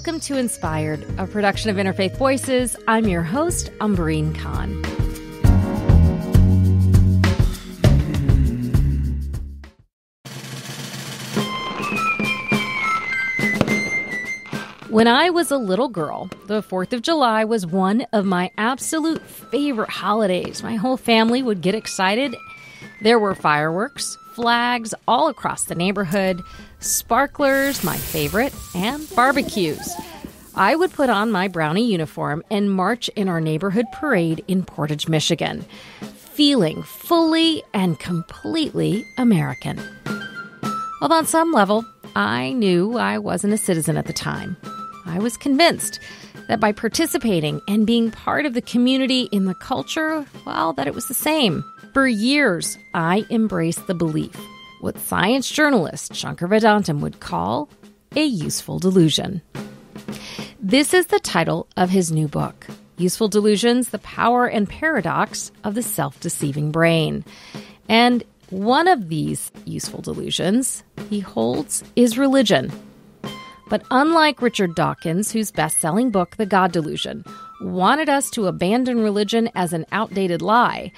Welcome to Inspired, a production of Interfaith Voices. I'm your host, Umbreen Khan. When I was a little girl, the 4th of July was one of my absolute favorite holidays. My whole family would get excited. There were fireworks, flags all across the neighborhood, sparklers, my favorite, and barbecues. I would put on my brownie uniform and march in our neighborhood parade in Portage, Michigan, feeling fully and completely American. Although on some level, I knew I wasn't a citizen at the time. I was convinced that by participating and being part of the community in the culture, well, that it was the same. For years, I embraced the belief, what science journalist Shankar Vedantam would call a useful delusion. This is the title of his new book, Useful Delusions, The Power and Paradox of the Self-Deceiving Brain. And one of these useful delusions he holds is religion. But unlike Richard Dawkins, whose best-selling book, The God Delusion, wanted us to abandon religion as an outdated lie,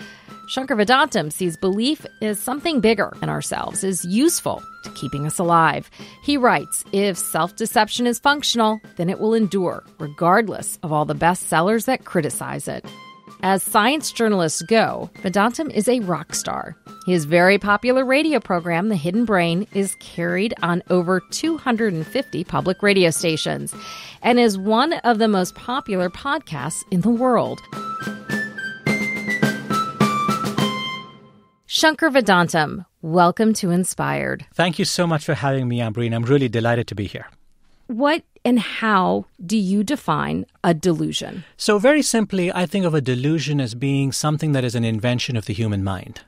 Shankar Vedantam sees belief as something bigger than ourselves, is useful to keeping us alive. He writes, if self-deception is functional, then it will endure, regardless of all the bestsellers that criticize it. As science journalists go, Vedantam is a rock star. His very popular radio program, The Hidden Brain, is carried on over 250 public radio stations and is one of the most popular podcasts in the world. Shankar Vedantam, welcome to Inspired. Thank you so much for having me, Umbreen. I'm really delighted to be here. What and how do you define a delusion? So very simply, I think of a delusion as being something that is an invention of the human mind.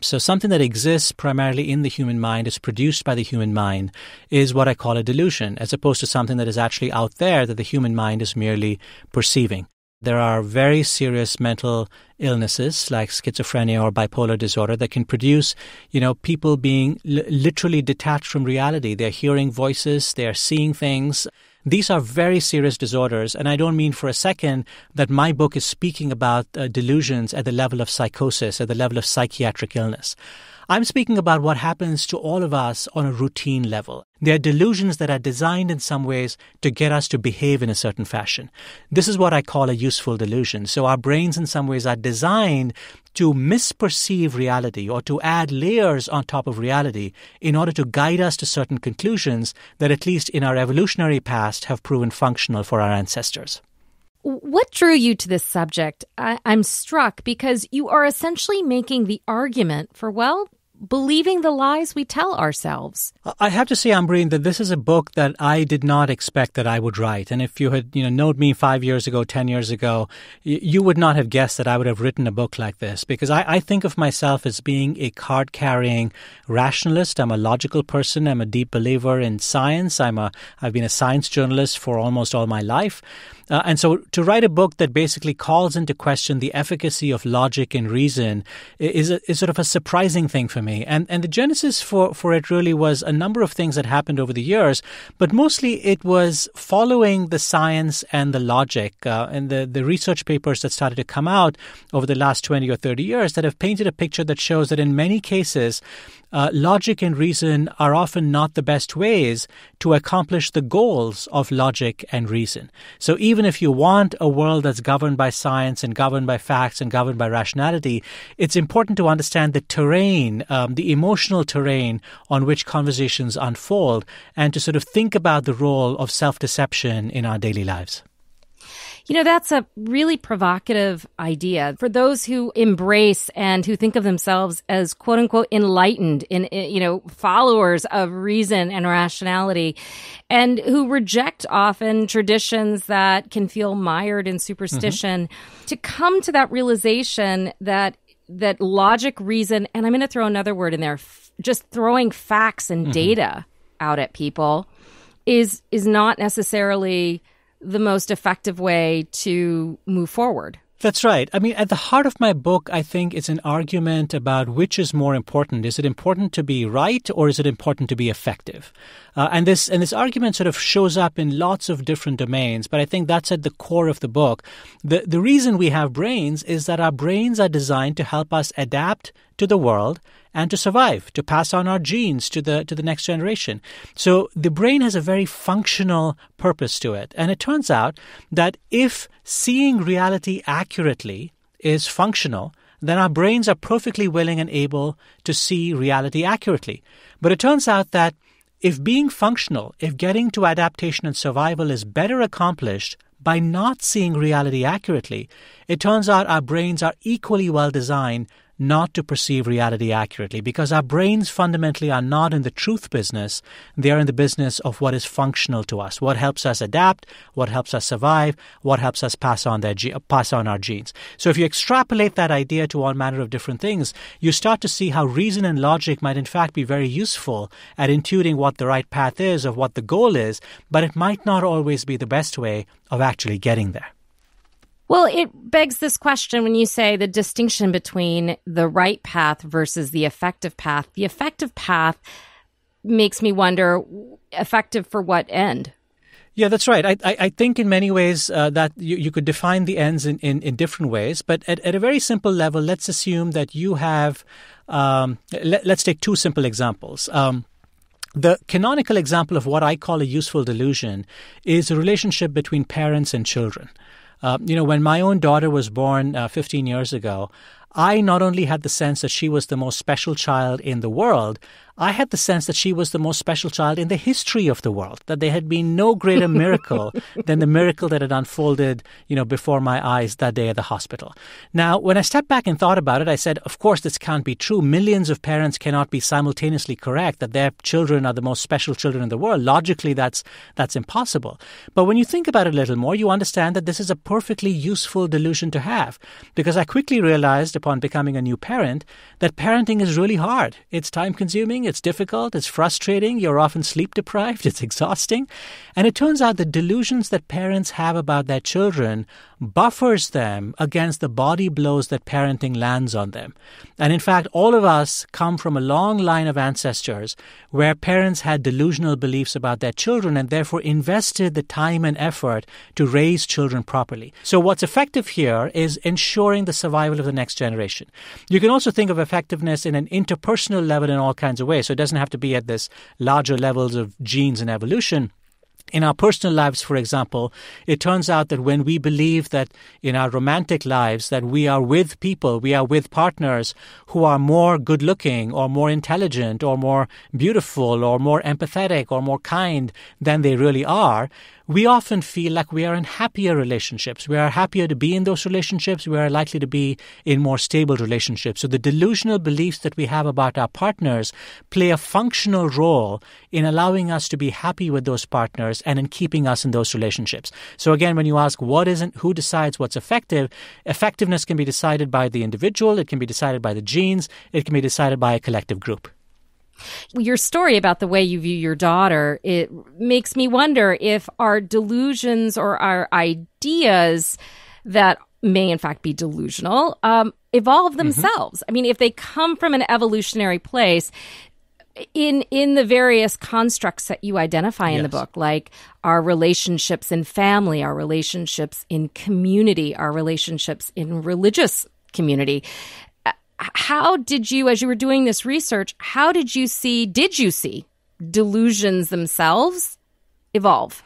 So something that exists primarily in the human mind, is produced by the human mind, is what I call a delusion, as opposed to something that is actually out there that the human mind is merely perceiving. There are very serious mental illnesses like schizophrenia or bipolar disorder that can produce, people being literally detached from reality. They're hearing voices, they're seeing things. These are very serious disorders, and I don't mean for a second that my book is speaking about delusions at the level of psychosis, at the level of psychiatric illness. I'm speaking about what happens to all of us on a routine level. They are delusions that are designed in some ways to get us to behave in a certain fashion. This is what I call a useful delusion. So our brains in some ways are designed to misperceive reality or to add layers on top of reality in order to guide us to certain conclusions that at least in our evolutionary past have proven functional for our ancestors. What drew you to this subject? I'm struck because you are essentially making the argument for, believing the lies we tell ourselves. I have to say, Umbreen, that this is a book that I did not expect that I would write. And if you had, known me 5 years ago, 10 years ago, you would not have guessed that I would have written a book like this. Because I think of myself as being a card-carrying rationalist. I'm a logical person. I'm a deep believer in science. I've been a science journalist for almost all my life. And so to write a book that basically calls into question the efficacy of logic and reason is sort of a surprising thing for me. And the genesis for it really was a number of things that happened over the years, but mostly it was following the science and the logic and the research papers that started to come out over the last 20 or 30 years that have painted a picture that shows that in many cases, logic and reason are often not the best ways to accomplish the goals of logic and reason. So even if you want a world that's governed by science and governed by facts and governed by rationality, it's important to understand the terrain, the emotional terrain on which conversations unfold, and to sort of think about the role of self-deception in our daily lives. That's a really provocative idea for those who embrace and who think of themselves as quote unquote enlightened followers of reason and rationality, and who reject often traditions that can feel mired in superstition, to come to that realization that logic, reason, and I'm going to throw another word in there, just throwing facts and data out at people is not necessarily the most effective way to move forward That's right. I mean, at the heart of my book, I think it's an argument about which is more important. Is it important to be right, or is it important to be effective? And this argument sort of shows up in lots of different domains, but I think that's at the core of the book. The reason we have brains is that our brains are designed to help us adapt to the world and to survive, to pass on our genes to the next generation. So the brain has a very functional purpose to it. And it turns out that if seeing reality accurately is functional, then our brains are perfectly willing and able to see reality accurately. But it turns out that if being functional, if getting to adaptation and survival is better accomplished by not seeing reality accurately, it turns out our brains are equally well designed not to perceive reality accurately, because our brains fundamentally are not in the truth business. They are in the business of what is functional to us, what helps us adapt, what helps us survive, what helps us pass on our genes. So if you extrapolate that idea to all manner of different things, you start to see how reason and logic might in fact be very useful at intuiting what the right path is, of what the goal is, but it might not always be the best way of actually getting there. Well, it begs this question when you say the distinction between the right path versus the effective path. The effective path makes me wonder, effective for what end? Yeah, that's right. I think in many ways that you could define the ends in different ways. But at a very simple level, let's assume that you have, let's take two simple examples. The canonical example of what I call a useful delusion is a relationship between parents and children. When my own daughter was born 15 years ago, I not only had the sense that she was the most special child in the world, I had the sense that she was the most special child in the history of the world, that there had been no greater miracle than the miracle that had unfolded, before my eyes that day at the hospital. Now, when I stepped back and thought about it, I said, of course, this can't be true. Millions of parents cannot be simultaneously correct that their children are the most special children in the world. Logically, that's impossible. But when you think about it a little more, you understand that this is a perfectly useful delusion to have, because I quickly realized upon becoming a new parent that parenting is really hard. It's time-consuming, it's difficult, it's frustrating, you're often sleep-deprived, it's exhausting. And it turns out the delusions that parents have about their children buffers them against the body blows that parenting lands on them. And in fact, all of us come from a long line of ancestors where parents had delusional beliefs about their children and therefore invested the time and effort to raise children properly. So what's effective here is ensuring the survival of the next generation. You can also think of effectiveness in an interpersonal level in all kinds of ways. So it doesn't have to be at this larger levels of genes and evolution. In our personal lives, for example, it turns out that when we believe that in our romantic lives that we are with people, we are with partners who are more good-looking or more intelligent or more beautiful or more empathetic or more kind than they really are, we often feel like we are in happier relationships. We are happier to be in those relationships. We are likely to be in more stable relationships. So the delusional beliefs that we have about our partners play a functional role in allowing us to be happy with those partners and in keeping us in those relationships. So again, when you ask who decides what's effective, effectiveness can be decided by the individual, it can be decided by the genes, it can be decided by a collective group. Your story about the way you view your daughter, it makes me wonder if our delusions or our ideas that may in fact be delusional evolve themselves. I mean, if they come from an evolutionary place, in the various constructs that you identify in the book, like our relationships in family, our relationships in community, our relationships in religious community. How did you, as you were doing this research, did you see delusions themselves evolve?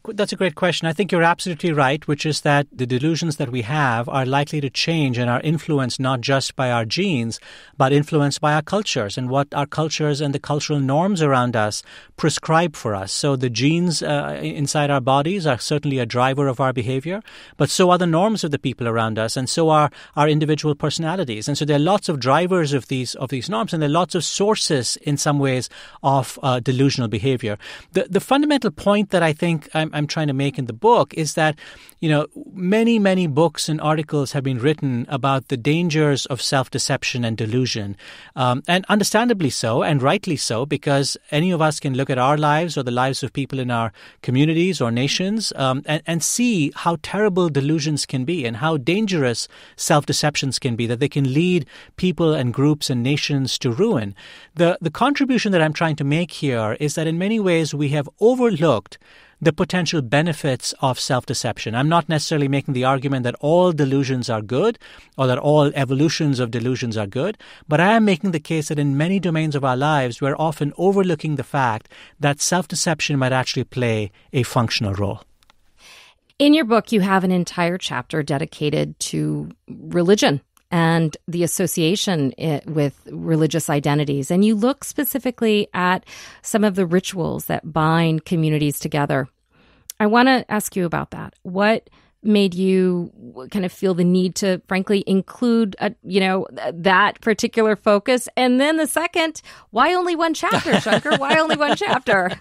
That's a great question. I think you're absolutely right, which is that the delusions that we have are likely to change and are influenced not just by our genes, but influenced by our cultures and what our cultures and the cultural norms around us prescribe for us. So the genes inside our bodies are certainly a driver of our behavior, but so are the norms of the people around us, and so are our individual personalities. And so there are lots of drivers of these norms, and there are lots of sources in some ways of delusional behavior. The fundamental point that I think I'm I'm trying to make in the book is that, many, many books and articles have been written about the dangers of self-deception and delusion. And understandably so, and rightly so, because any of us can look at our lives or the lives of people in our communities or nations and see how terrible delusions can be and how dangerous self-deceptions can be, that they can lead people and groups and nations to ruin. The contribution that I'm trying to make here is that in many ways we have overlooked the potential benefits of self-deception. I'm not necessarily making the argument that all delusions are good or that all evolutions of delusions are good, but I am making the case that in many domains of our lives, we're often overlooking the fact that self-deception might actually play a functional role. In your book, you have an entire chapter dedicated to religion and the association with religious identities. And you look specifically at some of the rituals that bind communities together. I want to ask you about that. What made you kind of feel the need to, frankly, include, that particular focus? And then the second, why only one chapter, Shankar? Why only one chapter?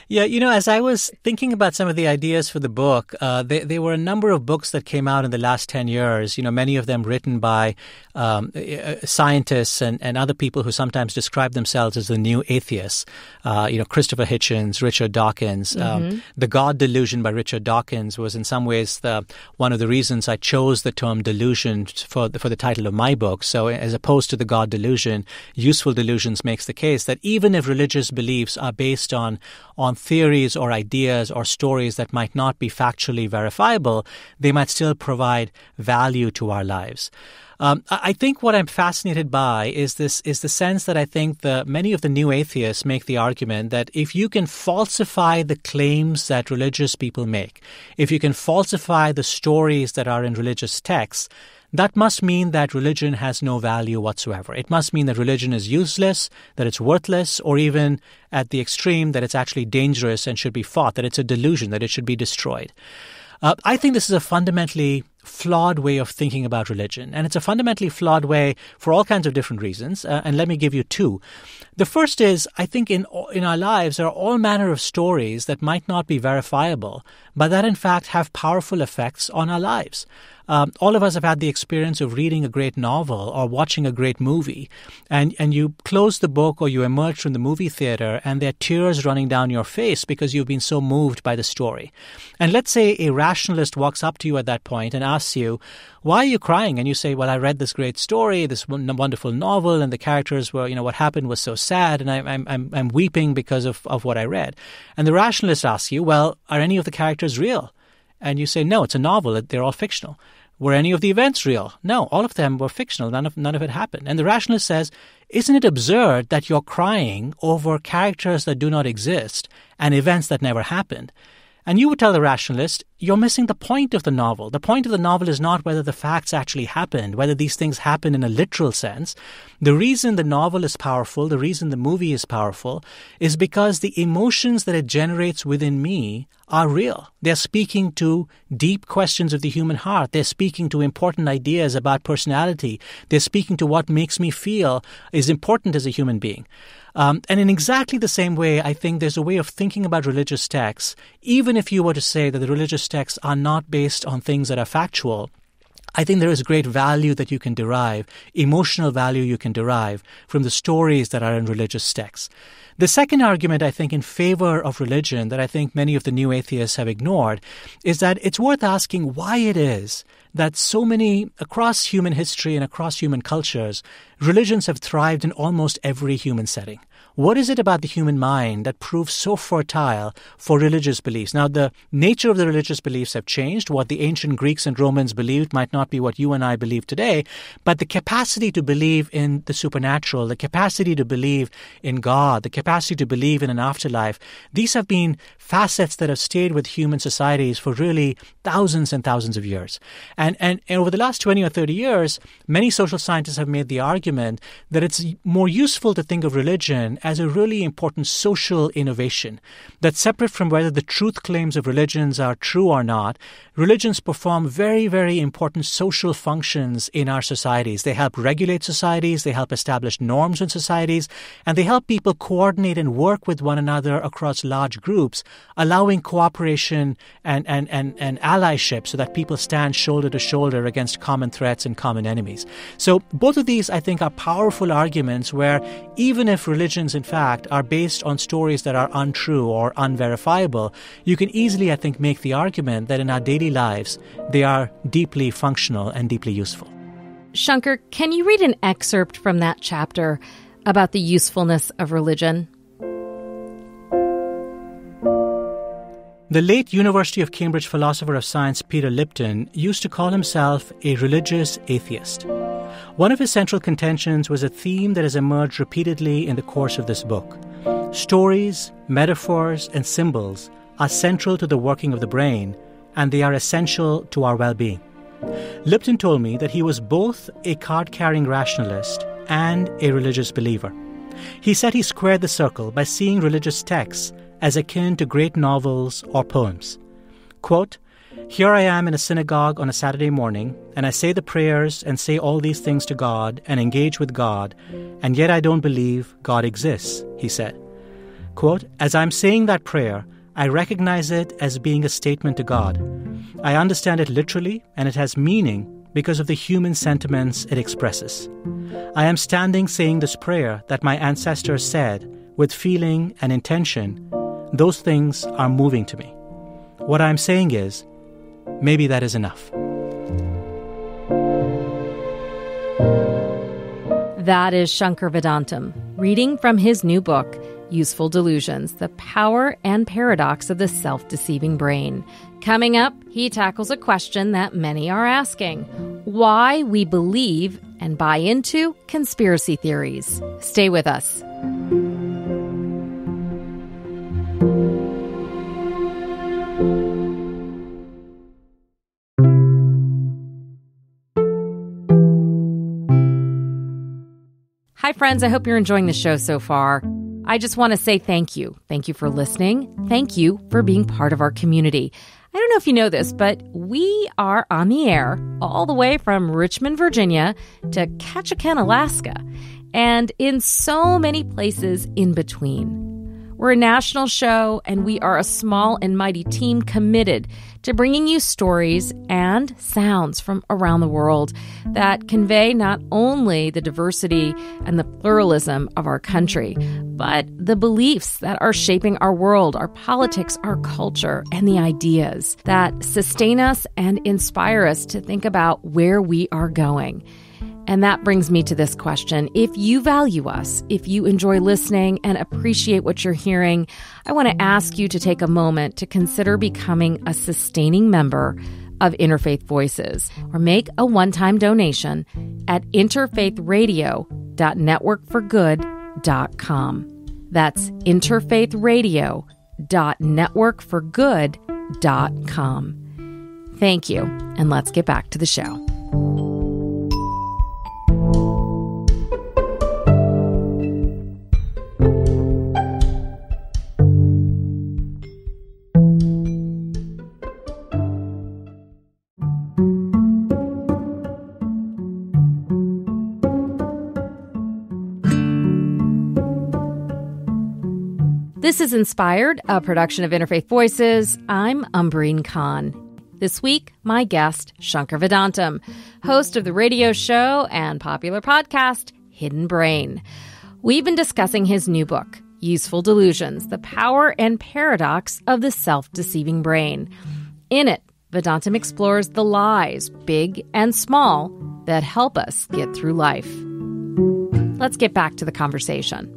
Yeah, as I was thinking about some of the ideas for the book, there were a number of books that came out in the last 10 years, many of them written by scientists and other people who sometimes describe themselves as the new atheists. Christopher Hitchens, Richard Dawkins. The God Delusion by Richard Dawkins was in some ways one of the reasons I chose the term delusion for the title of my book. So as opposed to the God Delusion, Useful Delusions makes the case that even if religious beliefs are based on theories or ideas or stories that might not be factually verifiable, they might still provide value to our lives. I think what I'm fascinated by is the sense that I think many of the new atheists make the argument that if you can falsify the claims that religious people make, if you can falsify the stories that are in religious texts, that must mean that religion has no value whatsoever. It must mean that religion is useless, that it's worthless, or even at the extreme, that it's actually dangerous and should be fought, that it's a delusion, that it should be destroyed. I think this is a fundamentally flawed way of thinking about religion. And it's a fundamentally flawed way for all kinds of different reasons. And let me give you two. The first is, I think in our lives, there are all manner of stories that might not be verifiable, but that in fact have powerful effects on our lives. All of us have had the experience of reading a great novel or watching a great movie, and you close the book or you emerge from the movie theater and there are tears running down your face because you've been so moved by the story. And let's say a rationalist walks up to you at that point and asks you, why are you crying? And you say, well, I read this great story, this wonderful novel, and the characters were, what happened was so sad, and I'm weeping because of what I read. And the rationalist asks you, well, are any of the characters real? And you say, no, it's a novel. They're all fictional. Were any of the events real? No, all of them were fictional. None of it happened. And the rationalist says, isn't it absurd that you're crying over characters that do not exist and events that never happened? And you would tell the rationalist, you're missing the point of the novel. The point of the novel is not whether the facts actually happened, whether these things happen in a literal sense. The reason the novel is powerful, the reason the movie is powerful, is because the emotions that it generates within me are real. They're speaking to deep questions of the human heart. They're speaking to important ideas about personality. They're speaking to what makes me feel is important as a human being. And in exactly the same way, I think there's a way of thinking about religious texts, even if you were to say that the religious texts are not based on things that are factual. I think there is great value that you can derive, emotional value you can derive from the stories that are in religious texts. The second argument, I think, in favor of religion that I think many of the new atheists have ignored is that it's worth asking why it is that so many, across human history and across human cultures, religions have thrived in almost every human setting. What is it about the human mind that proves so fertile for religious beliefs? Now, the nature of the religious beliefs have changed. What the ancient Greeks and Romans believed might not be what you and I believe today, but the capacity to believe in the supernatural, the capacity to believe in God, the capacity to believe in an afterlife, these have been facets that have stayed with human societies for really thousands and thousands of years. And over the last 20 or 30 years, many social scientists have made the argument that it's more useful to think of religion as a really important social innovation that's separate from whether the truth claims of religions are true or not. Religions perform very, very important social functions in our societies. They help regulate societies, they help establish norms in societies, and they help people coordinate and work with one another across large groups, allowing cooperation and allyship so that people stand shoulder to shoulder against common threats and common enemies. So both of these, I think, are powerful arguments where even if religions, in fact, are based on stories that are untrue or unverifiable, you can easily, I think, make the argument that in our daily lives, they are deeply functional and deeply useful. Shankar, can you read an excerpt from that chapter about the usefulness of religion? The late University of Cambridge philosopher of science Peter Lipton used to call himself a religious atheist. One of his central contentions was a theme that has emerged repeatedly in the course of this book. Stories, metaphors, and symbols are central to the working of the brain, and they are essential to our well-being. Lipton told me that he was both a card-carrying rationalist and a religious believer. He said he squared the circle by seeing religious texts as akin to great novels or poems. Quote, "Here I am in a synagogue on a Saturday morning, and I say the prayers and say all these things to God and engage with God, and yet I don't believe God exists," he said. Quote, "As I'm saying that prayer, I recognize it as being a statement to God. I understand it literally, and it has meaning because of the human sentiments it expresses. I am standing saying this prayer that my ancestors said with feeling and intention. Those things are moving to me. What I'm saying is, maybe that is enough." That is Shankar Vedantam, reading from his new book, Useful Delusions, The Power and Paradox of the Self-Deceiving Brain. Coming up, he tackles a question that many are asking: why we believe and buy into conspiracy theories. Stay with us. Hi, friends. I hope you're enjoying the show so far. I just want to say thank you. Thank you for listening. Thank you for being part of our community. I don't know if you know this, but we are on the air all the way from Richmond, Virginia to Ketchikan, Alaska, and in so many places in between. We're a national show, and we are a small and mighty team committed to bringing you stories and sounds from around the world that convey not only the diversity and the pluralism of our country, but the beliefs that are shaping our world, our politics, our culture, and the ideas that sustain us and inspire us to think about where we are going. And that brings me to this question. If you value us, if you enjoy listening and appreciate what you're hearing, I want to ask you to take a moment to consider becoming a sustaining member of Interfaith Voices, or make a one-time donation at interfaithradio.networkforgood.com. That's interfaithradio.networkforgood.com. Thank you, and let's get back to the show. This is Inspired, a production of Interfaith Voices. I'm Umbreen Khan. This week, my guest, Shankar Vedantam, host of the radio show and popular podcast, Hidden Brain. We've been discussing his new book, Useful Delusions, The Power and Paradox of the Self-Deceiving Brain. In it, Vedantam explores the lies, big and small, that help us get through life. Let's get back to the conversation.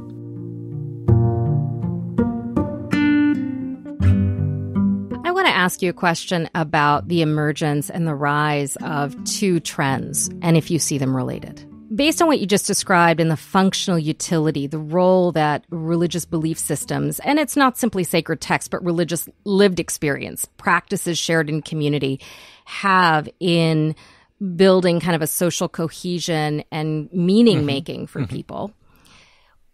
I want to ask you a question about the emergence and the rise of two trends, and if you see them related. Based on what you just described in the functional utility, the role that religious belief systems, and it's not simply sacred text, but religious lived experience, practices shared in community, have in building kind of a social cohesion and meaning-making for people.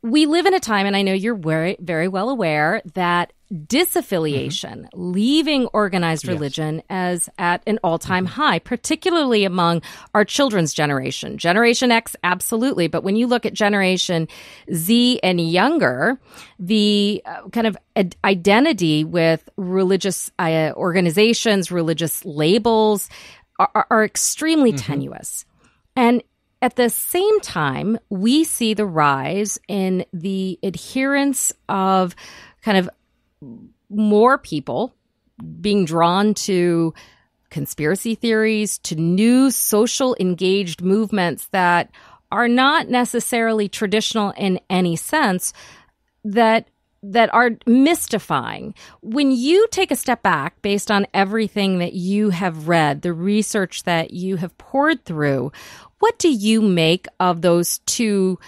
we live in a time, and I know you're very, very well aware, that disaffiliation, leaving organized religion as at an all-time high, particularly among our children's generation. Generation X, absolutely. But when you look at Generation Z and younger, the kind of identity with religious organizations, religious labels are extremely tenuous. And at the same time, we see the rise in the adherence of kind of more people being drawn to conspiracy theories, to new social engaged movements that are not necessarily traditional in any sense, that are mystifying. When you take a step back based on everything that you have read, the research that you have poured through, what do you make of those two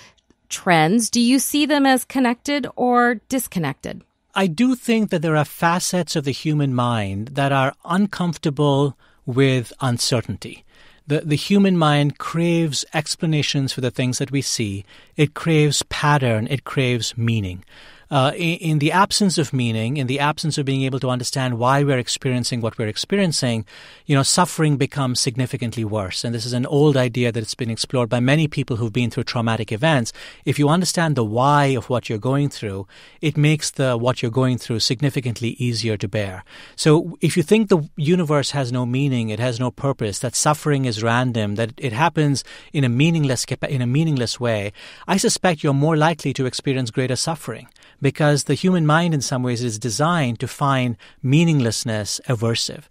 trends? Do you see them as connected or disconnected? I do think that there are facets of the human mind that are uncomfortable with uncertainty. The human mind craves explanations for the things that we see. It craves pattern. It craves meaning. In the absence of meaning, in the absence of being able to understand why we're experiencing what we're experiencing, suffering becomes significantly worse. And this is an old idea that it's been explored by many people who've been through traumatic events. If you understand the why of what you're going through, it makes what you're going through significantly easier to bear. So if you think the universe has no meaning, it has no purpose, that suffering is random, that it happens in a meaningless way, I suspect you're more likely to experience greater suffering. Because the human mind in some ways is designed to find meaninglessness aversive.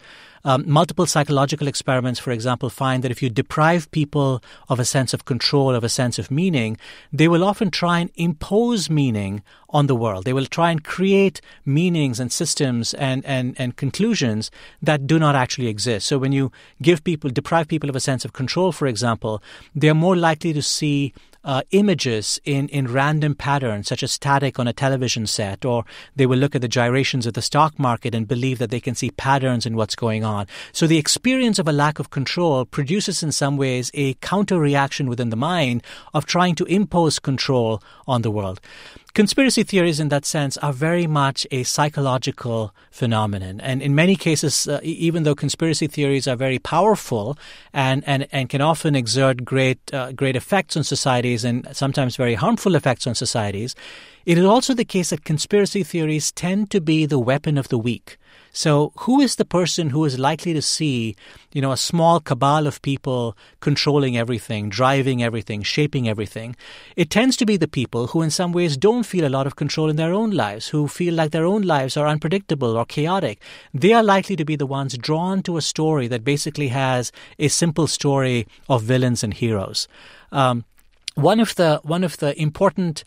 Multiple psychological experiments, for example, find that if you deprive people of a sense of control, of a sense of meaning, they will often try and impose meaning on the world. They will try and create meanings and systems and conclusions that do not actually exist. So when you deprive people of a sense of control, for example, they're more likely to see images in random patterns, such as static on a television set, or they will look at the gyrations of the stock market and believe that they can see patterns in what's going on. So the experience of a lack of control produces in some ways a counter-reaction within the mind of trying to impose control on the world. Conspiracy theories in that sense are very much a psychological phenomenon. And in many cases, even though conspiracy theories are very powerful and can often exert great effects on societies and sometimes very harmful effects on societies, it is also the case that conspiracy theories tend to be the weapon of the weak. So who is the person who is likely to see, a small cabal of people controlling everything, driving everything, shaping everything? It tends to be the people who in some ways don't feel a lot of control in their own lives, who feel like their own lives are unpredictable or chaotic. They are likely to be the ones drawn to a story that basically has a simple story of villains and heroes. One of the important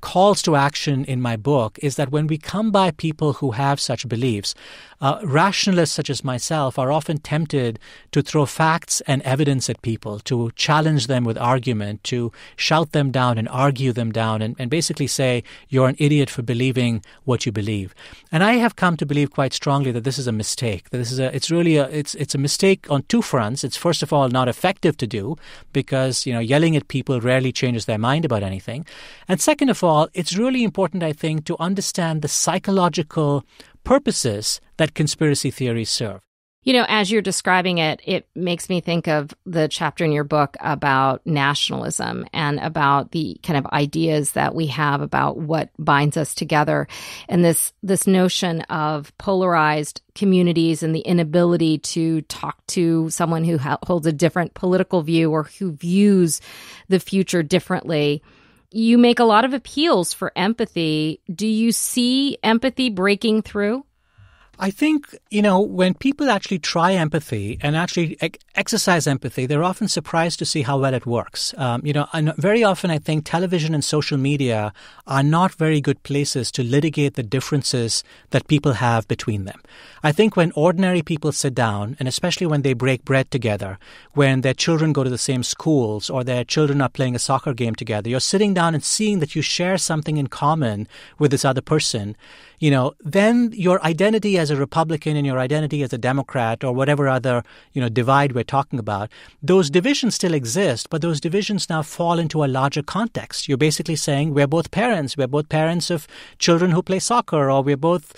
calls to action in my book is that when we come by people who have such beliefs, rationalists such as myself are often tempted to throw facts and evidence at people, to challenge them with argument, to shout them down and argue them down and basically say, you're an idiot for believing what you believe. And I have come to believe quite strongly that this is a mistake, that it's a mistake on two fronts. It's first of all not effective to do because, yelling at people rarely changes their mind about anything. And second of all, it's really important, I think, to understand the psychological purposes that conspiracy theories serve. As you're describing it, it makes me think of the chapter in your book about nationalism and about the kind of ideas that we have about what binds us together. And this notion of polarized communities and the inability to talk to someone who holds a different political view or who views the future differently. You make a lot of appeals for empathy. Do you see empathy breaking through? I think, when people actually try empathy and actually exercise empathy, they're often surprised to see how well it works. And very often I think television and social media are not very good places to litigate the differences that people have between them. I think when ordinary people sit down, and especially when they break bread together, when their children go to the same schools or their children are playing a soccer game together, you're sitting down and seeing that you share something in common with this other person, then your identity as as a Republican and your identity as a Democrat or whatever other, divide we're talking about, those divisions still exist, but those divisions now fall into a larger context. You're basically saying we're both parents. We're both parents of children who play soccer, or we're both,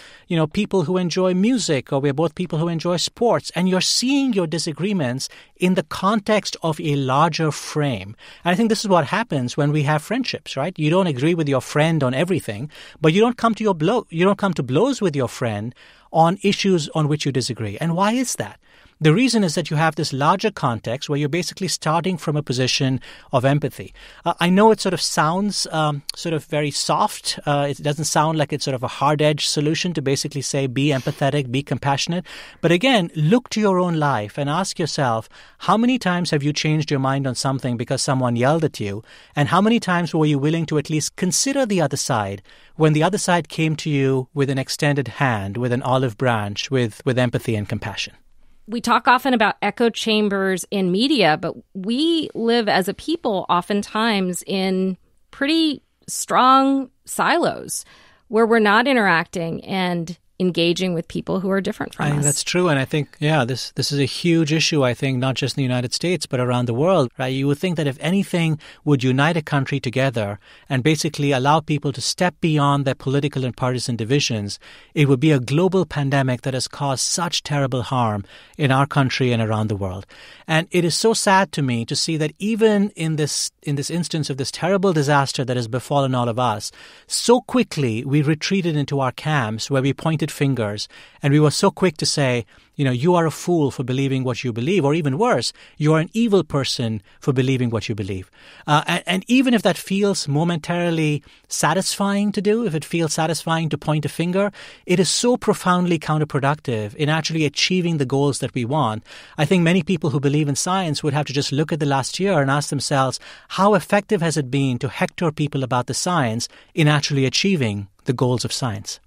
people who enjoy music, or we're both people who enjoy sports. And you're seeing your disagreements in the context of a larger frame. And I think this is what happens when we have friendships, right? You don't agree with your friend on everything, but you don't come to blows with your friend on issues on which you disagree. And why is that? The reason is that you have this larger context where you're basically starting from a position of empathy. I know it sort of sounds sort of very soft. It doesn't sound like it's sort of a hard-edged solution to basically say be empathetic, be compassionate. But again, look to your own life and ask yourself, how many times have you changed your mind on something because someone yelled at you? And how many times were you willing to at least consider the other side when the other side came to you with an extended hand, with an olive branch, with empathy and compassion? We talk often about echo chambers in media, but we live as a people oftentimes in pretty strong silos where we're not interacting and engaging with people who are different from us. I think that's true. And I think, this is a huge issue, I think, not just in the United States, but around the world, right? You would think that if anything would unite a country together and basically allow people to step beyond their political and partisan divisions, it would be a global pandemic that has caused such terrible harm in our country and around the world. And it is so sad to me to see that even in this instance of this terrible disaster that has befallen all of us, so quickly we retreated into our camps where we pointed fingers, and we were so quick to say, you are a fool for believing what you believe, or even worse, you are an evil person for believing what you believe. And even if that feels momentarily satisfying to do, if it feels satisfying to point a finger, it is so profoundly counterproductive in actually achieving the goals that we want. I think many people who believe in science would have to just look at the last year and ask themselves, how effective has it been to hector people about the science in actually achieving the goals of science?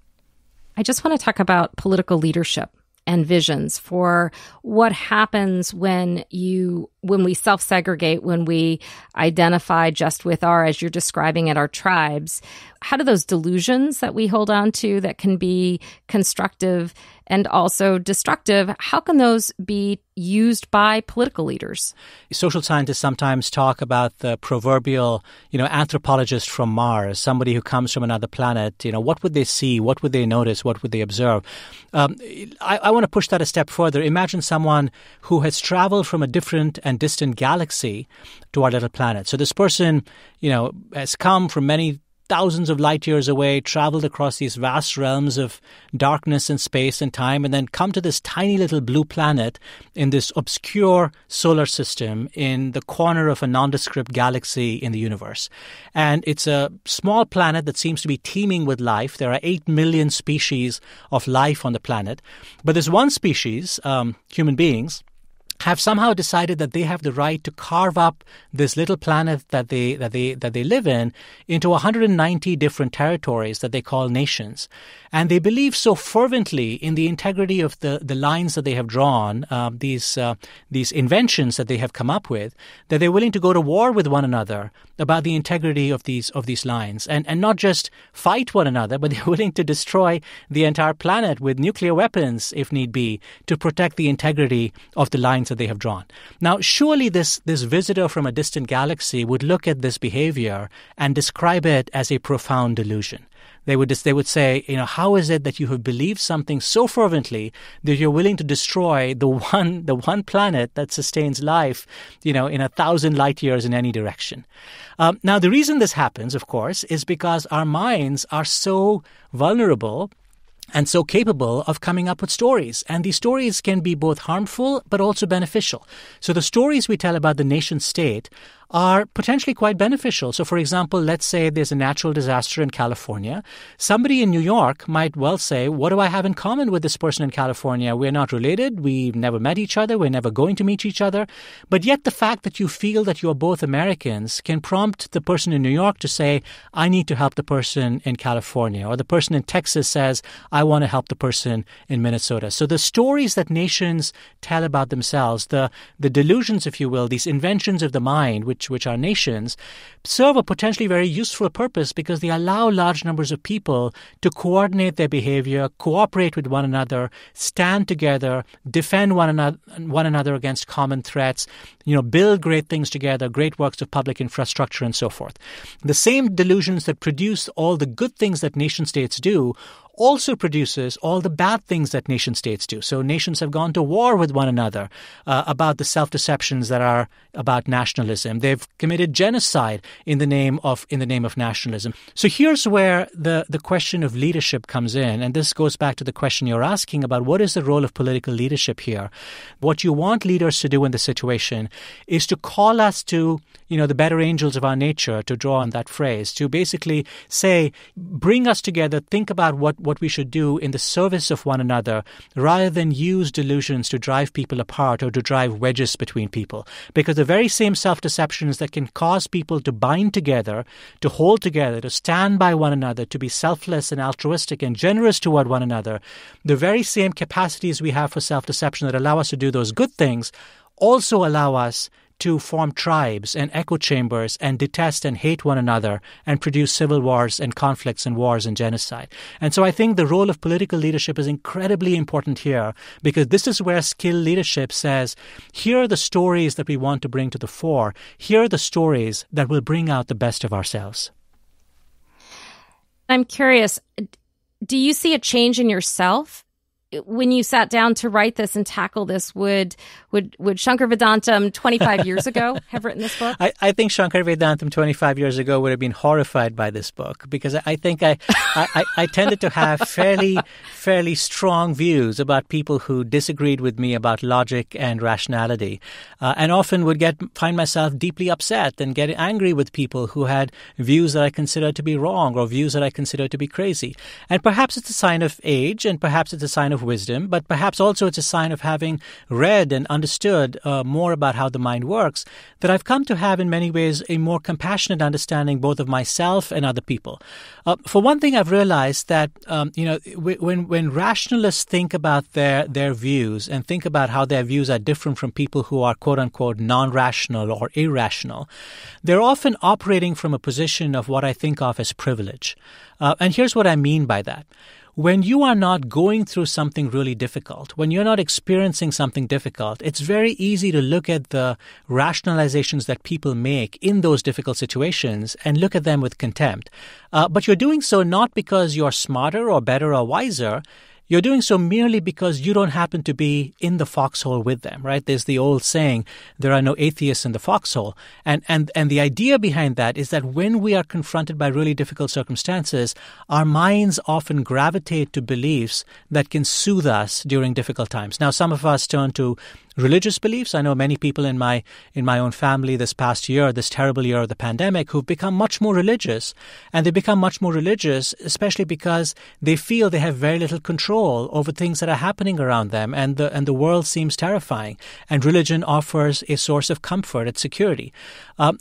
I just want to talk about political leadership and visions for what happens when we self-segregate, when we identify just with as you're describing it, our tribes. How do those delusions that we hold on to that can be constructive and also destructive, how can those be used by political leaders? Social scientists sometimes talk about the proverbial, anthropologist from Mars, somebody who comes from another planet. What would they see? What would they notice? What would they observe? I want to push that a step further. Imagine someone who has traveled from a different and distant galaxy to our little planet. So this person, has come from many thousands of light years away, traveled across these vast realms of darkness and space and time, and then come to this tiny little blue planet in this obscure solar system in the corner of a nondescript galaxy in the universe. And it's a small planet that seems to be teeming with life. There are 8 million species of life on the planet. But there's one species, human beings, have somehow decided that they have the right to carve up this little planet that they live in into 190 different territories that they call nations. And they believe so fervently in the integrity of the lines that they have drawn, these inventions that they have come up with, that they're willing to go to war with one another about the integrity of these lines, and not just fight one another, but they're willing to destroy the entire planet with nuclear weapons, if need be, to protect the integrity of the lines that they have drawn. Now, surely this visitor from a distant galaxy would look at this behavior and describe it as a profound delusion. They would say, how is it that you have believed something so fervently that you're willing to destroy the one planet that sustains life, in 1,000 light years in any direction? Now, the reason this happens, of course, is because our minds are so vulnerable and so capable of coming up with stories. And these stories can be both harmful but also beneficial. So the stories we tell about the nation state are potentially quite beneficial. So, for example, let's say there's a natural disaster in California. Somebody in New York might well say, what do I have in common with this person in California? We're not related. We've never met each other. We're never going to meet each other. But yet the fact that you feel that you're both Americans can prompt the person in New York to say, I need to help the person in California. Or the person in Texas says, I want to help the person in Minnesota. So the stories that nations tell about themselves, the delusions, if you will, these inventions of the mind, which which are nations, serve a potentially very useful purpose because they allow large numbers of people to coordinate their behavior, cooperate with one another, stand together, defend one another against common threats, build great things together, great works of public infrastructure and so forth. The same delusions that produce all the good things that nation states do also produces all the bad things that nation states do. So nations have gone to war with one another about the self-deceptions that are about nationalism. They've committed genocide in the name of nationalism. So here's where the question of leadership comes in, and this goes back to the question you're asking about what is the role of political leadership here. What you want leaders to do in this situation is to call us to the better angels of our nature, to draw on that phrase, to basically say, bring us together, think about what we should do in the service of one another, rather than use delusions to drive people apart or to drive wedges between people. Because the very same self-deceptions that can cause people to bind together, to hold together, to stand by one another, to be selfless and altruistic and generous toward one another, the very same capacities we have for self-deception that allow us to do those good things also allow us to form tribes and echo chambers and detest and hate one another and produce civil wars and conflicts and wars and genocide. And so I think the role of political leadership is incredibly important here, because this is where skilled leadership says, here are the stories that we want to bring to the fore. Here are the stories that will bring out the best of ourselves. I'm curious, do you see a change in yourself? When you sat down to write this and tackle this, would Shankar Vedantam 25 years ago have written this book? I think Shankar Vedantam 25 years ago would have been horrified by this book, because I think I tended to have fairly strong views about people who disagreed with me about logic and rationality, and often would find myself deeply upset and get angry with people who had views that I considered to be wrong or views that I considered to be crazy. And perhaps it's a sign of age, and perhaps it's a sign of wisdom, but perhaps also it's a sign of having read and understood more about how the mind works, that I've come to have in many ways a more compassionate understanding both of myself and other people. For one thing, I've realized that when rationalists think about their views and think about how their views are different from people who are quote unquote non-rational or irrational, they're often operating from a position of what I think of as privilege. And here's what I mean by that. When you are not going through something really difficult, when you're not experiencing something difficult, it's very easy to look at the rationalizations that people make in those difficult situations and look at them with contempt. But you're doing so not because you're smarter or better or wiser. You're doing so merely because you don't happen to be in the foxhole with them, right? There's the old saying, there are no atheists in the foxhole. And the idea behind that is that when we are confronted by really difficult circumstances, our minds often gravitate to beliefs that can soothe us during difficult times. Now, some of us turn to religious beliefs. I know many people in my own family this past year, this terrible year of the pandemic, who've become much more religious. And they become much more religious, especially because they feel they have very little control over things that are happening around them, and the world seems terrifying. And religion offers a source of comfort and security.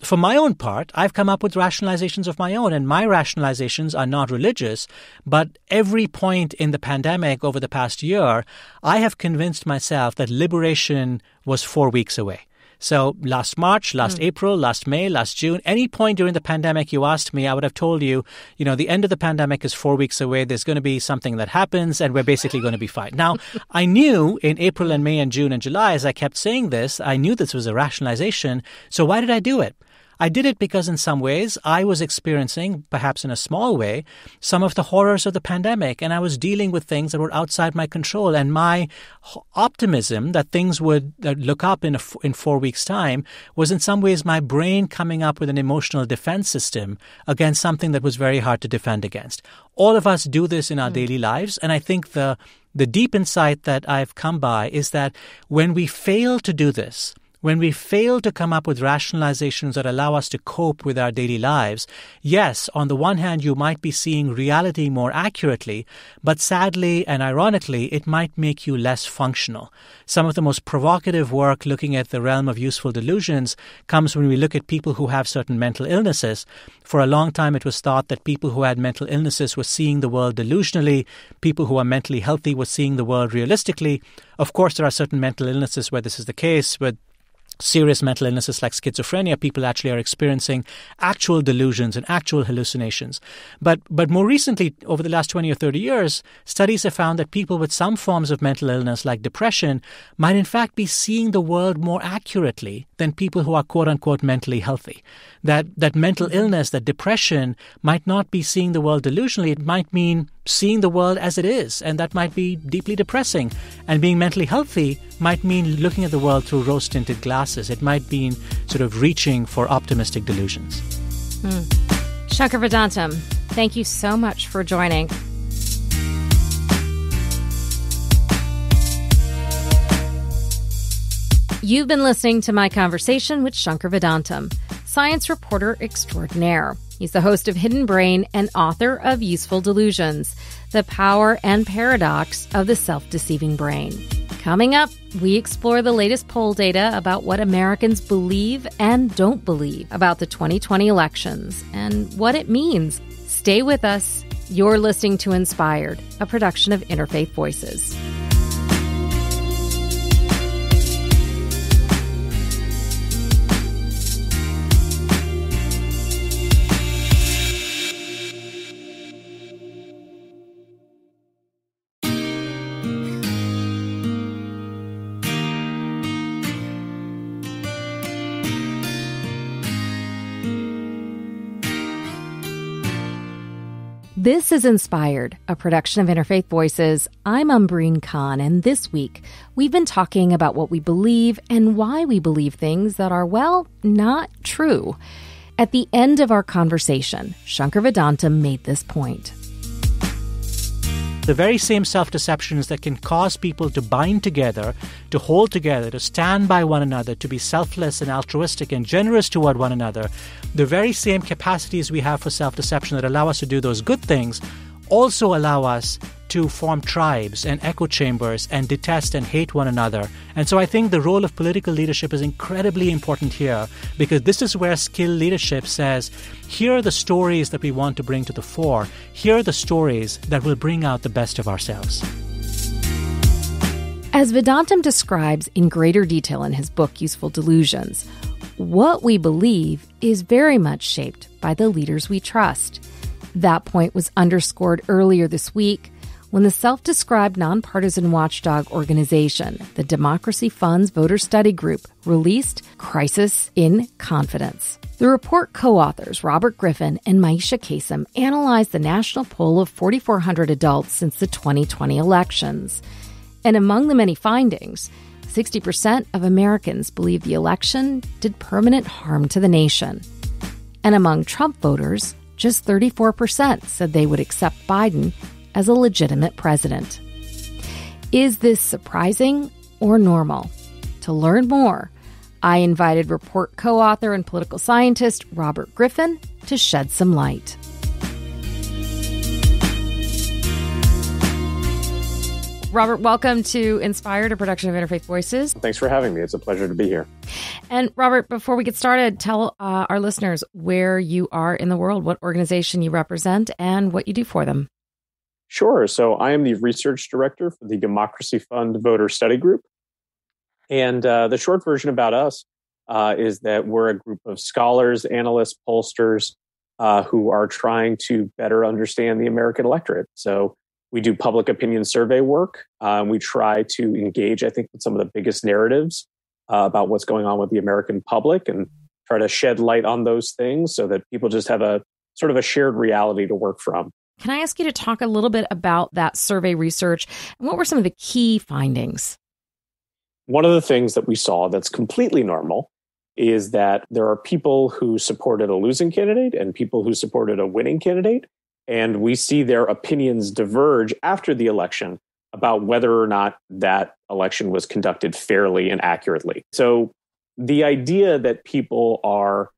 For my own part, I've come up with rationalizations of my own, and my rationalizations are not religious, but every point in the pandemic over the past year, I have convinced myself that liberation was 4 weeks away. So last March, last April, last May, last June, any point during the pandemic you asked me, I would have told you, the end of the pandemic is 4 weeks away. There's going to be something that happens and we're basically going to be fine. Now, I knew in April and May and June and July, as I kept saying this, I knew this was a rationalization. So why did I do it? I did it because in some ways I was experiencing, perhaps in a small way, some of the horrors of the pandemic, and I was dealing with things that were outside my control. And my optimism that things would look up in 4 weeks' time was in some ways my brain coming up with an emotional defense system against something that was very hard to defend against. All of us do this in our daily lives, and I think the deep insight that I've come by is that when we fail to do this, when we fail to come up with rationalizations that allow us to cope with our daily lives, yes, on the one hand, you might be seeing reality more accurately, but sadly and ironically, it might make you less functional. Some of the most provocative work looking at the realm of useful delusions comes when we look at people who have certain mental illnesses. For a long time, it was thought that people who had mental illnesses were seeing the world delusionally. People who are mentally healthy were seeing the world realistically. Of course, there are certain mental illnesses where this is the case, with serious mental illnesses like schizophrenia, people actually are experiencing actual delusions and actual hallucinations. But more recently, over the last 20 or 30 years, studies have found that people with some forms of mental illness like depression might in fact be seeing the world more accurately than people who are quote-unquote mentally healthy. That mental illness, that depression might not be seeing the world delusionally. It might mean seeing the world as it is, and that might be deeply depressing. And being mentally healthy might mean looking at the world through rose-tinted glasses. It might mean sort of reaching for optimistic delusions. Shankar Vedantam, thank you so much for joining. You've been listening to my conversation with Shankar Vedantam, science reporter extraordinaire. He's the host of Hidden Brain and author of Useful Delusions, The Power and Paradox of the Self-Deceiving Brain. Coming up, we explore the latest poll data about what Americans believe and don't believe about the 2020 elections and what it means. Stay with us. You're listening to Inspired, a production of Interfaith Voices. This is Inspired, a production of Interfaith Voices. I'm Umbreen Khan, and this week we've been talking about what we believe and why we believe things that are, well, not true. At the end of our conversation, Shankar Vedantam made this point. The very same self-deceptions that can cause people to bind together, to hold together, to stand by one another, to be selfless and altruistic and generous toward one another, the very same capacities we have for self-deception that allow us to do those good things also allow us to form tribes and echo chambers and detest and hate one another. And so I think the role of political leadership is incredibly important here, because this is where skilled leadership says, here are the stories that we want to bring to the fore. Here are the stories that will bring out the best of ourselves. As Vedantam describes in greater detail in his book, Useful Delusions, what we believe is very much shaped by the leaders we trust. That point was underscored earlier this week when the self-described nonpartisan watchdog organization, the Democracy Fund's Voter Study Group, released Crisis in Confidence. The report co-authors Robert Griffin and Maisha Kasem analyzed the national poll of 4,400 adults since the 2020 elections. And among the many findings, 60% of Americans believe the election did permanent harm to the nation. And among Trump voters, just 34% said they would accept Biden as a legitimate president. Is this surprising or normal? To learn more, I invited report co-author and political scientist Robert Griffin to shed some light. Robert, welcome to Inspired, a production of Interfaith Voices. Thanks for having me. It's a pleasure to be here. And Robert, before we get started, tell our listeners where you are in the world, what organization you represent, and what you do for them. Sure. So I am the research director for the Democracy Fund Voter Study Group. And the short version about us is that we're a group of scholars, analysts, pollsters who are trying to better understand the American electorate. So we do public opinion survey work. We try to engage, I think, with some of the biggest narratives about what's going on with the American public and try to shed light on those things so that people just have a sort of a shared reality to work from. Can I ask you to talk a little bit about that survey research and what were some of the key findings? One of the things that we saw that's completely normal is that there are people who supported a losing candidate and people who supported a winning candidate. And we see their opinions diverge after the election about whether or not that election was conducted fairly and accurately. So the idea that people are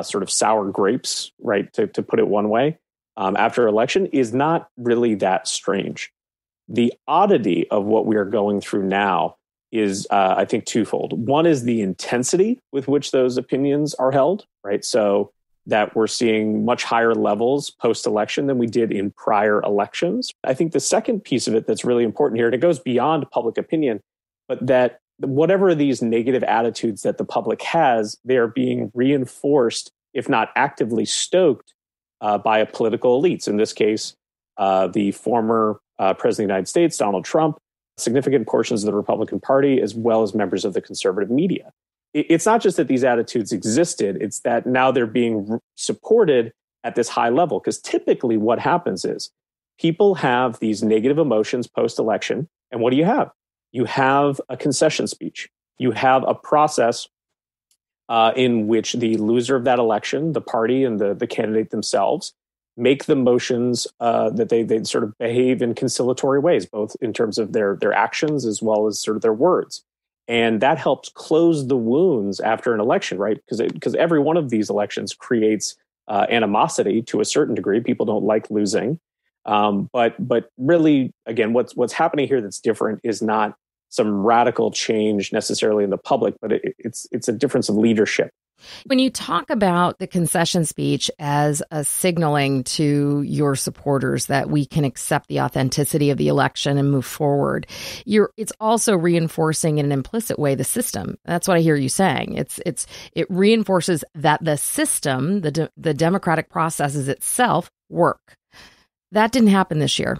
sort of sour grapes, right, to put it one way, after election is not really that strange. The oddity of what we are going through now is, I think, twofold. One is the intensity with which those opinions are held, right? So that we're seeing much higher levels post-election than we did in prior elections. I think the second piece of it that's really important here, and it goes beyond public opinion, but that whatever these negative attitudes that the public has, they are being reinforced, if not actively stoked, by a political elites. In this case, the former President of the United States, Donald Trump, significant portions of the Republican Party, as well as members of the conservative media. It's not just that these attitudes existed, it's that now they're being supported at this high level. Because typically what happens is people have these negative emotions post-election. And what do you have? You have a concession speech. You have a process in which the loser of that election, the party and the candidate themselves, make the motions that they sort of behave in conciliatory ways, both in terms of their actions as well as sort of their words. And that helps close the wounds after an election, right? Because every one of these elections creates animosity to a certain degree. People don't like losing. But really, again, what's happening here that's different is not some radical change necessarily in the public, but it's a difference of leadership. When you talk about the concession speech as a signaling to your supporters that we can accept the authenticity of the election and move forward, it's also reinforcing in an implicit way the system. That's what I hear you saying. It reinforces that the system, the democratic processes itself work. That didn't happen this year.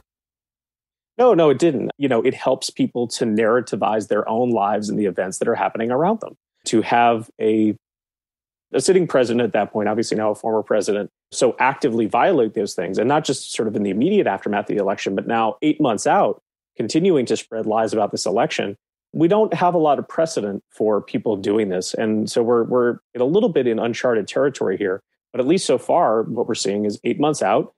No, it didn't. It helps people to narrativize their own lives and the events that are happening around them. To have a sitting president at that point, obviously now a former president, so actively violate those things, and not just sort of in the immediate aftermath of the election, but now 8 months out, continuing to spread lies about this election. We don't have a lot of precedent for people doing this. And so we're a little bit in uncharted territory here. But at least so far, what we're seeing is 8 months out,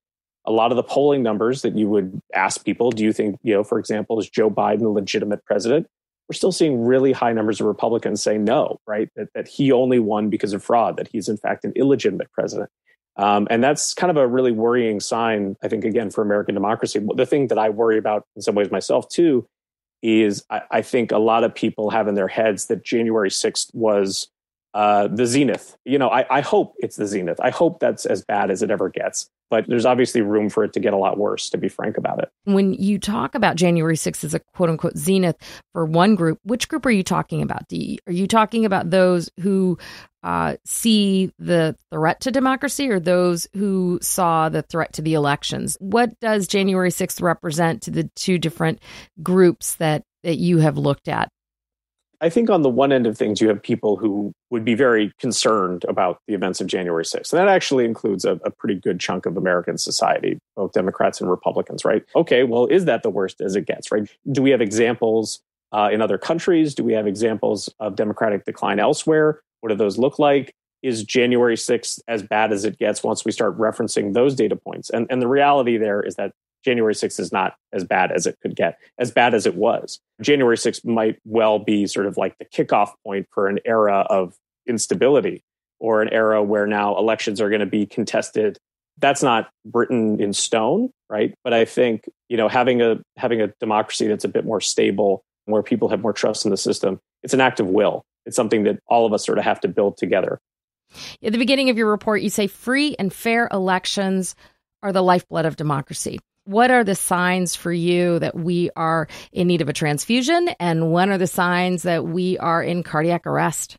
a lot of the polling numbers that you would ask people, do you think, for example, is Joe Biden a legitimate president? We're still seeing really high numbers of Republicans say no, right? That he only won because of fraud, that he's in fact an illegitimate president. And that's kind of a really worrying sign, I think, again, for American democracy. The thing that I worry about in some ways myself, too, is I think a lot of people have in their heads that January 6th was the zenith. I hope it's the zenith. I hope that's as bad as it ever gets. But there's obviously room for it to get a lot worse, to be frank about it. When you talk about January 6th as a quote unquote zenith for one group, which group are you talking about? Are you talking about those who see the threat to democracy or those who saw the threat to the elections? What does January 6th represent to the two different groups that you have looked at? I think on the one end of things, you have people who would be very concerned about the events of January 6th. And that actually includes a pretty good chunk of American society, both Democrats and Republicans, right? Okay, well, is that the worst as it gets, right? Do we have examples in other countries? Do we have examples of democratic decline elsewhere? What do those look like? Is January 6th as bad as it gets once we start referencing those data points? And the reality there is that January 6th is not as bad as it could get, as bad as it was. January 6th might well be sort of like the kickoff point for an era of instability, or an era where now elections are going to be contested. That's not written in stone, right? But I think, having a democracy that's a bit more stable, where people have more trust in the system, it's an act of will. It's something that all of us sort of have to build together. At the beginning of your report, you say free and fair elections are the lifeblood of democracy. What are the signs for you that we are in need of a transfusion? And when are the signs that we are in cardiac arrest?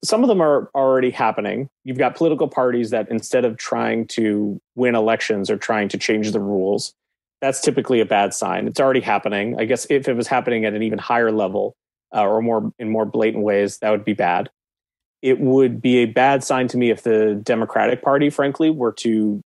Some of them are already happening. You've got political parties that instead of trying to win elections are trying to change the rules. That's typically a bad sign. It's already happening. I guess if it was happening at an even higher level or in more blatant ways, that would be bad. It would be a bad sign to me if the Democratic Party, frankly, were to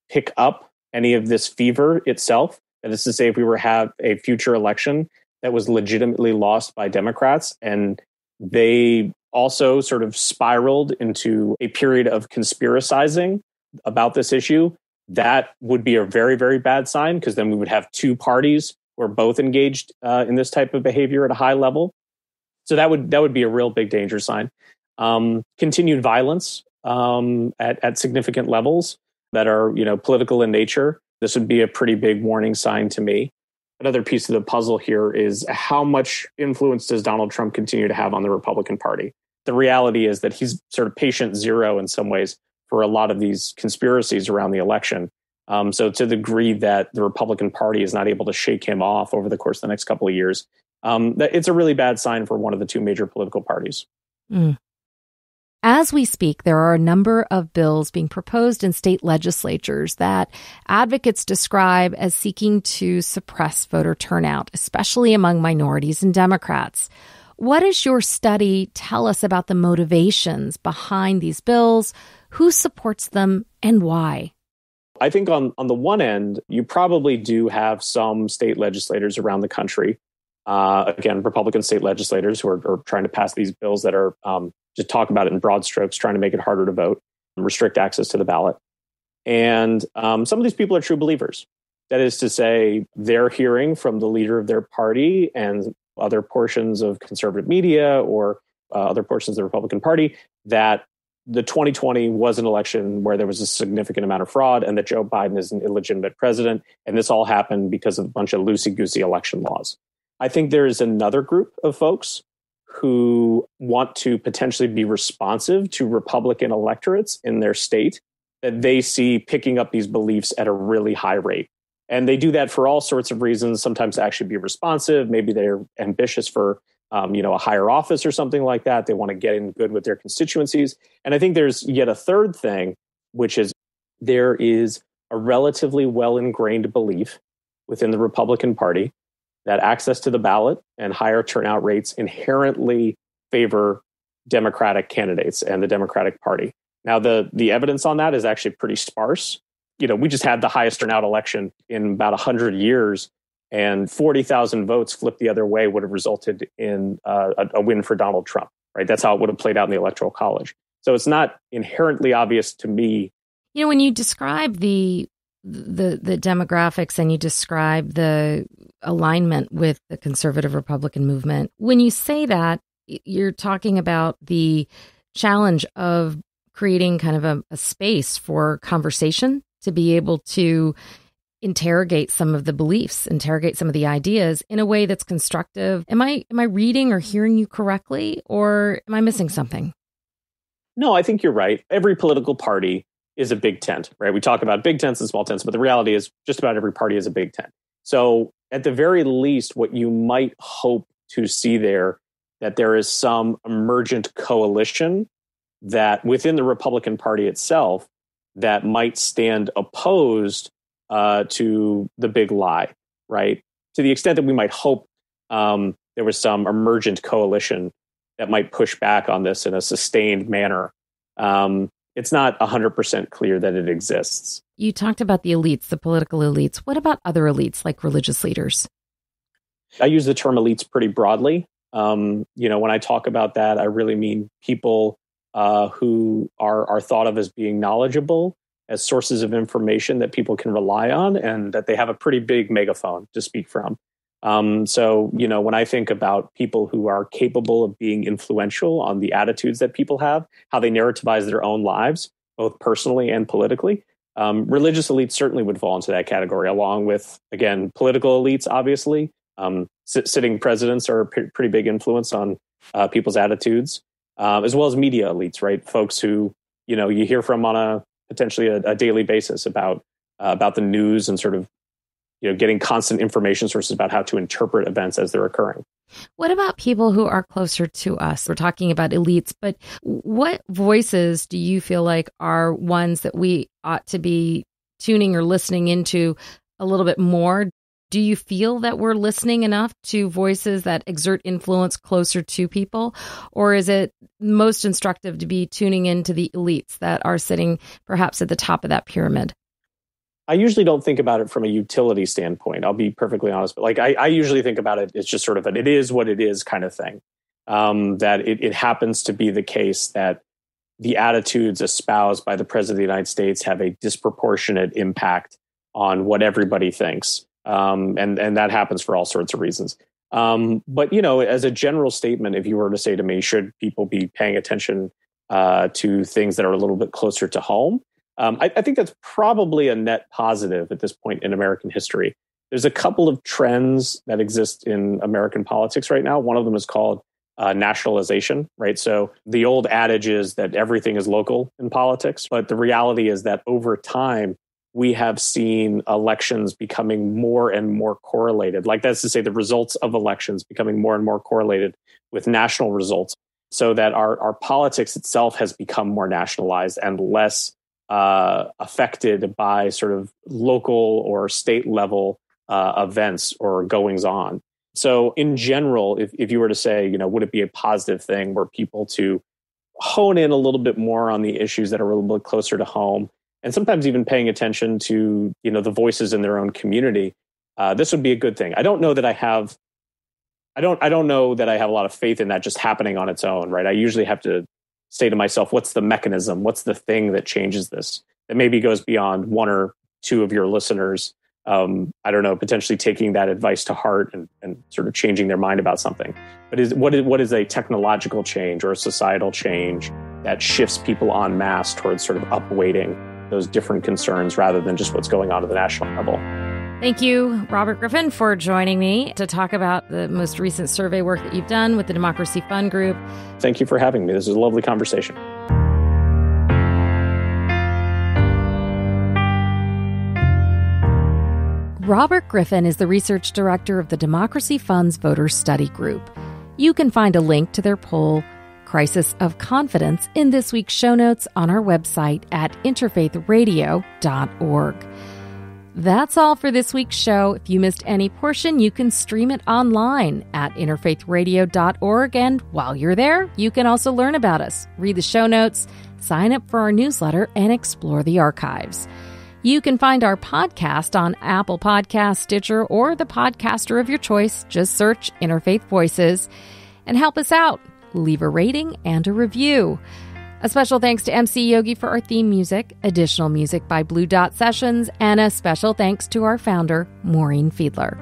pick up any of this fever itself. That is to say, if we were to have a future election that was legitimately lost by Democrats and they also sort of spiraled into a period of conspiracizing about this issue, that would be a very, very bad sign, because then we would have two parties who are both engaged in this type of behavior at a high level. So that would be a real big danger sign. Continued violence at significant levels that are, political in nature. This would be a pretty big warning sign to me. Another piece of the puzzle here is how much influence does Donald Trump continue to have on the Republican Party? The reality is that he's sort of patient zero in some ways for a lot of these conspiracies around the election. So to the degree that the Republican Party is not able to shake him off over the course of the next couple of years, it's a really bad sign for one of the two major political parties. Mm. As we speak, there are a number of bills being proposed in state legislatures that advocates describe as seeking to suppress voter turnout, especially among minorities and Democrats. What does your study tell us about the motivations behind these bills, who supports them, and why? I think on the one end, you probably do have some state legislators around the country, again, Republican state legislators who are trying to pass these bills that are, just talk about it in broad strokes, trying to make it harder to vote, and restrict access to the ballot. And some of these people are true believers. That is to say, they're hearing from the leader of their party and other portions of conservative media or other portions of the Republican Party that the 2020 was an election where there was a significant amount of fraud and that Joe Biden is an illegitimate president. And this all happened because of a bunch of loosey-goosey election laws. I think there is another group of folks who want to potentially be responsive to Republican electorates in their state that they see picking up these beliefs at a really high rate. And they do that for all sorts of reasons, sometimes to actually be responsive. Maybe they're ambitious for a higher office or something like that. They want to get in good with their constituencies. And I think there's yet a third thing, which is there is a relatively well-ingrained belief within the Republican Party that access to the ballot and higher turnout rates inherently favor Democratic candidates and the Democratic Party. Now, the evidence on that is actually pretty sparse. We just had the highest turnout election in about 100 years, and 40,000 votes flipped the other way would have resulted in a win for Donald Trump, right? That's how it would have played out in the Electoral College. So it's not inherently obvious to me. When you describe the demographics and you describe the alignment with the conservative Republican movement, when you say that, you're talking about the challenge of creating kind of a space for conversation to be able to interrogate some of the beliefs, interrogate some of the ideas in a way that's constructive. Am I reading or hearing you correctly, or am I missing something? No, I think you're right. Every political party is a big tent, right? We talk about big tents and small tents, but the reality is just about every party is a big tent. So at the very least, what you might hope to see there, that there is some emergent coalition that within the Republican Party itself that might stand opposed to the big lie, right? To the extent that we might hope there was some emergent coalition that might push back on this in a sustained manner. It's not 100% clear that it exists. You talked about the elites, the political elites. What about other elites like religious leaders? I use the term elites pretty broadly. When I talk about that, I really mean people who are thought of as being knowledgeable, as sources of information that people can rely on, and that they have a pretty big megaphone to speak from. So, when I think about people who are capable of being influential on the attitudes that people have, how they narrativize their own lives, both personally and politically, religious elites certainly would fall into that category, along with, again, political elites, obviously. Sitting presidents are a pretty big influence on people's attitudes, as well as media elites, right? Folks who, you hear from on a potentially a daily basis about the news and sort of, getting constant information sources about how to interpret events as they're occurring. What about people who are closer to us? We're talking about elites, but what voices do you feel like are ones that we ought to be tuning or listening into a little bit more? Do you feel that we're listening enough to voices that exert influence closer to people? Or is it most instructive to be tuning into the elites that are sitting perhaps at the top of that pyramid? I usually don't think about it from a utility standpoint. I'll be perfectly honest. But I usually think about it, it's just sort of it is what it is kind of thing. That it happens to be the case that the attitudes espoused by the President of the United States have a disproportionate impact on what everybody thinks. And that happens for all sorts of reasons. But, as a general statement, if you were to say to me, should people be paying attention to things that are a little bit closer to home? I think that's probably a net positive at this point in American history. There's a couple of trends that exist in American politics right now. One of them is called nationalization, right? So the old adage is that everything is local in politics, but the reality is that over time, we have seen elections becoming more and more correlated. Like that's to say, the results of elections becoming more and more correlated with national results, so that our politics itself has become more nationalized and less affected by sort of local or state level events or goings on. So in general, if you were to say, would it be a positive thing were people to hone in a little bit more on the issues that are a little bit closer to home, and sometimes even paying attention to, the voices in their own community, this would be a good thing. I don't know that I have a lot of faith in that just happening on its own, right? I usually have to say to myself, what's the mechanism? What's the thing that changes this? That maybe goes beyond one or two of your listeners. I don't know, potentially taking that advice to heart and sort of changing their mind about something. But what is a technological change or a societal change that shifts people en masse towards sort of upweighting those different concerns rather than just what's going on at the national level? Thank you, Robert Griffin, for joining me to talk about the most recent survey work that you've done with the Democracy Fund Group. Thank you for having me. This is a lovely conversation. Robert Griffin is the research director of the Democracy Fund's Voter Study Group. You can find a link to their poll, Crisis of Confidence, in this week's show notes on our website at interfaithradio.org. That's all for this week's show. If you missed any portion, you can stream it online at interfaithradio.org. And while you're there, you can also learn about us, read the show notes, sign up for our newsletter, and explore the archives. You can find our podcast on Apple Podcasts, Stitcher, or the podcaster of your choice. Just search Interfaith Voices and help us out. Leave a rating and a review. A special thanks to MC Yogi for our theme music, additional music by Blue Dot Sessions, and a special thanks to our founder, Maureen Fiedler.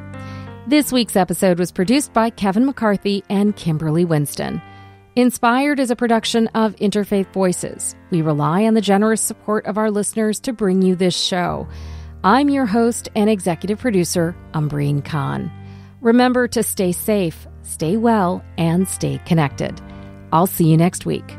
This week's episode was produced by Kevin McCarthy and Kimberly Winston. Inspired is a production of Interfaith Voices. We rely on the generous support of our listeners to bring you this show. I'm your host and executive producer, Umbreen Khan. Remember to stay safe, stay well, and stay connected. I'll see you next week.